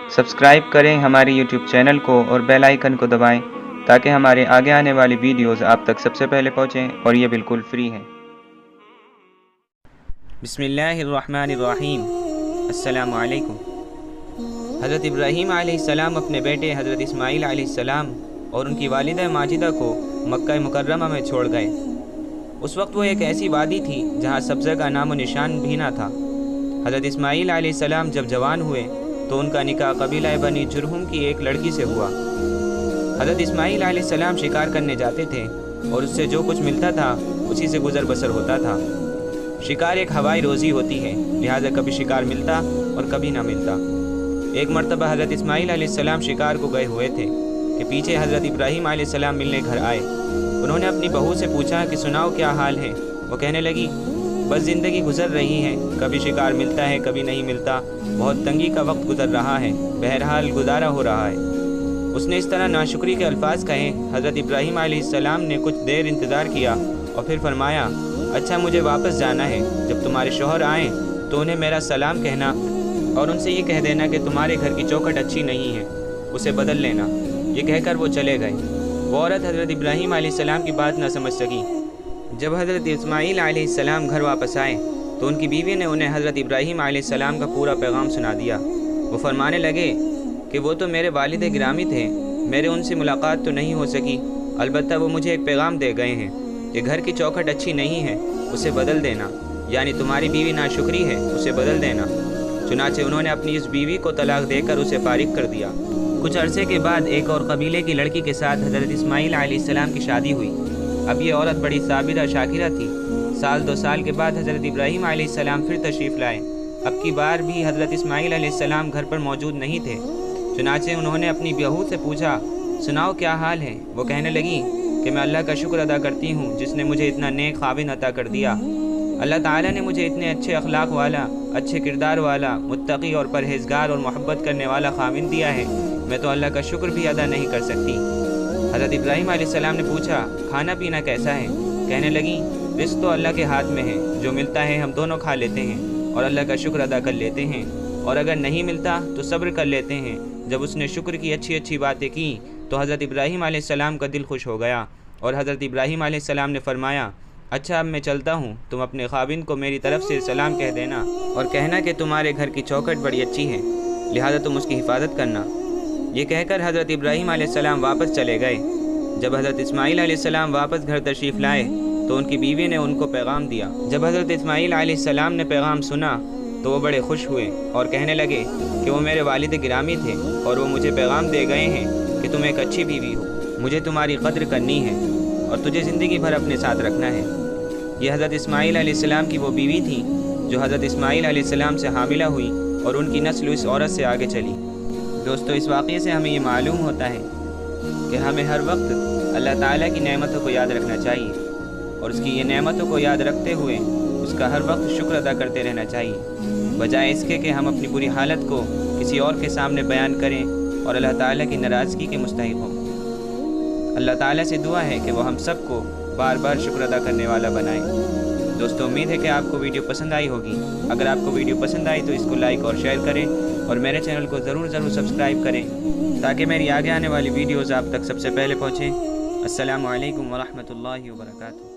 Subscribe करें हमारे YouTube channel को और बेल आइकन को दबाएं ताकि हमारे आगे आने वाली वीडियोस आप तक सबसे पहले पहुंचें और ये बिल्कुल फ्री हैं। बिस्मिल्लाहिर्रहमानिर्रहीम। अस्सलामु अलैकुम। हज़रत इब्राहीम अलैहिस्सलाम अपने बेटे हज़रत इस्माईल अलैहिस्सलाम और उनकी वालिदा माजिदा को मक्का मुकर्रमा में छोड़ गए। उस वक्त वो एक ऐसी वादी थी जहाँ सब्ज़े का नामो निशान भी ना था। हज़रत इस्माईल अलैहिस्सलाम जब जवान हुए तो उनका निकाह कबीला बनी जुरहुम की एक लड़की से हुआ। हज़रत इस्माईल अलैहिस्सलाम शिकार करने जाते थे और उससे जो कुछ मिलता था उसी से गुज़र बसर होता था। शिकार एक हवाई रोज़ी होती है, लिहाजा कभी शिकार मिलता और कभी ना मिलता। एक मरतबा हज़रत इस्माईल अलैहिस्सलाम शिकार को गए हुए थे कि पीछे हज़रत इब्राहीम अलैहिस्सलाम मिलने घर आए। उन्होंने अपनी बहू से पूछा कि सुनाओ क्या हाल है। वो कहने लगी बस ज़िंदगी गुजर रही है, कभी शिकार मिलता है कभी नहीं मिलता, बहुत तंगी का वक्त गुजर रहा है, बहरहाल गुजारा हो रहा है। उसने इस तरह नाशुक्री के अल्फाज कहे। हज़रत इब्राहीम अलैहिस्सलाम ने कुछ देर इंतज़ार किया और फिर फरमाया, अच्छा मुझे वापस जाना है, जब तुम्हारे शौहर आएँ तो उन्हें मेरा सलाम कहना और उनसे ये कह देना कि तुम्हारे घर की चौखट अच्छी नहीं है, उसे बदल लेना। ये कहकर वो चले गए। वो औरत हज़रत इब्राहीम अलैहिस्सलाम की बात ना समझ सकी। जब हज़रत इस्माईल अलैहिस्सलाम घर वापस आए तो उनकी बीवी ने उन्हें हज़रत इब्राहीम अलैहिस्सलाम का पूरा पैगाम सुना दिया। वो फरमाने लगे कि वो तो मेरे वालिद गिरामी थे, मेरे उनसे मुलाकात तो नहीं हो सकी, अलबत्ता वो मुझे एक पैगाम दे गए हैं कि घर की चौखट अच्छी नहीं है, उसे बदल देना, यानी तुम्हारी बीवी नाशुक्री है, उसे बदल देना। चुनाचे उन्होंने अपनी इस बीवी को तलाक देकर उसे फारिग कर दिया। कुछ अरसे के बाद एक और कबीले की लड़की के साथ हज़रत इस्माईल अलैहिस्सलाम की शादी हुई। अब ये औरत बड़ी साबिरा शाकिरा थी। साल 2 साल के बाद हज़रत इब्राहीम अलैहिस्सलाम फिर तशरीफ़ लाए। अब की बार भी हज़रत इस्माईल अलैहिस्सलाम घर पर मौजूद नहीं थे। चुनाचे उन्होंने अपनी बहू से पूछा, सुनाओ क्या हाल है। वो कहने लगी कि मैं अल्लाह का शुक्र अदा करती हूँ जिसने मुझे इतना नेक ख़ाविन अता कर दिया। अल्लाह ताला ने मुझे इतने अच्छे अखलाक वाला, अच्छे किरदार वाला, मुत्तकी और परहेज़गार और मोहब्बत करने वाला ख़ाविन दिया है, मैं तो अल्लाह का शुक्र भी अदा नहीं कर सकती। हज़रत इब्राहीम अलैहिस्सलाम ने पूछा, खाना पीना कैसा है। कहने लगी, रिज़्क़ तो अल्लाह के हाथ में है, जो मिलता है हम दोनों खा लेते हैं और अल्लाह का शुक्र अदा कर लेते हैं, और अगर नहीं मिलता तो सब्र कर लेते हैं। जब उसने शुक्र की अच्छी अच्छी बातें की तो हज़रत इब्राहीम अलैहिस्सलाम का दिल खुश हो गया और हज़रत इब्राहीम अलैहिस्सलाम ने फरमाया, अच्छा अब मैं चलता हूँ, तुम अपने ख़ाविन को मेरी तरफ़ से सलाम कह देना और कहना कि तुम्हारे घर की चौखट बड़ी अच्छी है, लिहाजा तुम उसकी हिफाजत करना। ये कहकर हज़रत इब्राहीम अलैहिस्सलाम वापस चले गए। जब हज़रत इस्माईल अलैहिस्सलाम वापस घर तशरीफ़ लाए तो उनकी बीवी ने उनको पैगाम दिया। जब हज़रत इस्माईल अलैहिस्सलाम ने पैगाम सुना तो वो बड़े खुश हुए और कहने लगे कि वो मेरे वालिद गिरामी थे और वो मुझे पैगाम दे गए हैं कि तुम एक अच्छी बीवी हो, मुझे तुम्हारी कद्र करनी है और तुझे ज़िंदगी भर अपने साथ रखना है। ये हज़रत इस्माईल अलैहिस्सलाम की वो बीवी थी जो हज़रत इस्माईल अलैहिस्सलाम से हामिला हुई और उनकी नस्ल इस औरत से आगे चली। दोस्तों, इस वाक़ये से हमें ये मालूम होता है कि हमें हर वक्त अल्लाह ताला की नेमतों को याद रखना चाहिए और उसकी ये नेमतों को याद रखते हुए उसका हर वक्त शुक्र अदा करते रहना चाहिए, बजाय इसके कि हम अपनी बुरी हालत को किसी और के सामने बयान करें और अल्लाह ताला की नाराज़गी के मुस्तहिक़ हों। अल्लाह ताला से दुआ है कि वो हम सबको बार बार शुक्र अदा करने वाला बनाए। दोस्तों, उम्मीद है कि आपको वीडियो पसंद आई होगी। अगर आपको वीडियो पसंद आई तो इसको लाइक और शेयर करें और मेरे चैनल को ज़रूर सब्सक्राइब करें ताकि मेरी आगे आने वाली वीडियोज़ आप तक सबसे पहले पहुँचें। अस्सलामु अलैकुम व रहमतुल्लाहि व बरकातुहू।